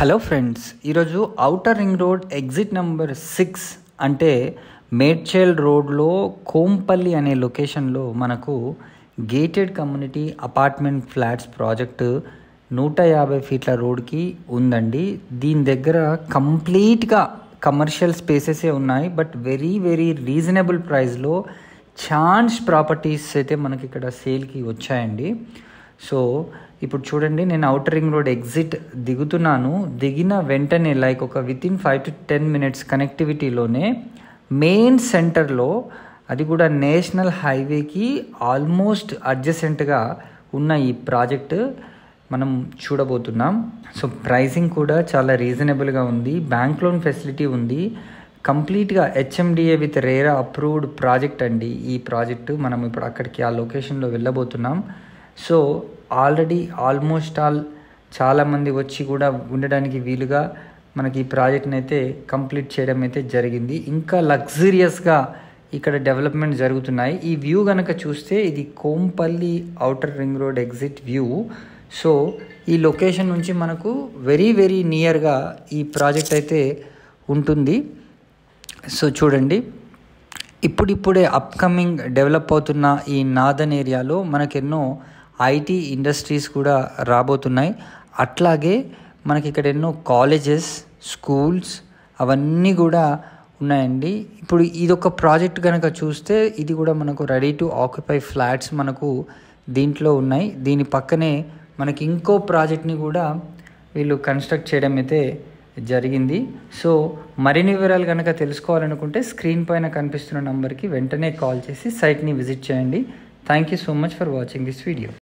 Hello friends, ఈరోజు outer ring road exit number 6 అంటే మేడ్చల్ రోడ్లో కోంపల్లి అనే లొకేషన్లో మనకు gated community apartment flats project 150 ఫీట్ల రోడ్కి ఉందండి. దీని దగ్గర కంప్లీట్గా కమర్షియల్ స్పేసెసే ఉన్నాయి, బట్ వెరీ వెరీ రీజనబుల్ ప్రైస్లో ఛాన్స్ ప్రాపర్టీస్ అయితే మనకి ఇక్కడ సేల్కి వచ్చాయండి. సో ఇప్పుడు చూడండి, నేను ఔటర్ రింగ్ రోడ్ ఎగ్జిట్ దిగుతున్నాను. దిగిన వెంటనే లైక్ ఒక వితిన్ 5 to 10 minutes కనెక్టివిటీలోనే మెయిన్ సెంటర్లో, అది కూడా నేషనల్ హైవేకి ఆల్మోస్ట్ అడ్జసెంట్గా ఉన్న ఈ ప్రాజెక్ట్ మనం చూడబోతున్నాం. సో ప్రైసింగ్ కూడా చాలా రీజనబుల్గా ఉంది. బ్యాంక్ లోన్ ఫెసిలిటీ ఉంది. కంప్లీట్గా HMDA with RERA approved project అండి ఈ ప్రాజెక్టు. మనం ఇప్పుడు అక్కడికి ఆ లొకేషన్లో వెళ్ళబోతున్నాం. సో ఆల్రెడీ ఆల్మోస్ట్ చాలామంది వచ్చి కూడా ఉండడానికి వీలుగా మనకి ఈ ప్రాజెక్ట్ని అయితే కంప్లీట్ చేయడం అయితే జరిగింది. ఇంకా లగ్జరియస్గా ఇక్కడ డెవలప్మెంట్ జరుగుతున్నాయి. ఈ వ్యూ కనుక చూస్తే ఇది Kompally outer ring road exit view. So ఈ లొకేషన్ నుంచి మనకు వెరీ వెరీ నియర్గా ఈ ప్రాజెక్ట్ అయితే ఉంటుంది. సో చూడండి, ఇప్పుడిప్పుడే అప్కమింగ్ డెవలప్ అవుతున్న ఈ నార్దర్న్ ఏరియాలో మనకెన్నో ఐటీ ఇండస్ట్రీస్ కూడా రాబోతున్నాయి. అట్లాగే మనకి ఇక్కడ ఎన్నో కాలేజెస్, స్కూల్స్ అవన్నీ కూడా ఉన్నాయండి. ఇప్పుడు ఇదొక ప్రాజెక్ట్ కనుక చూస్తే ఇది కూడా మనకు రెడీ టు ఆక్యుపై ఫ్లాట్స్ మనకు దీంట్లో ఉన్నాయి. దీని పక్కనే మనకి ఇంకో ప్రాజెక్ట్ని కూడా వీళ్ళు కన్స్ట్రక్ట్ చేయడం అయితే జరిగింది. సో మరిన్ని వివరాలు కనుక తెలుసుకోవాలనుకుంటే స్క్రీన్ పైన కనిపిస్తున్న నంబర్కి వెంటనే కాల్ చేసి సైట్ని విజిట్ చేయండి. Thank you so much for watching this video.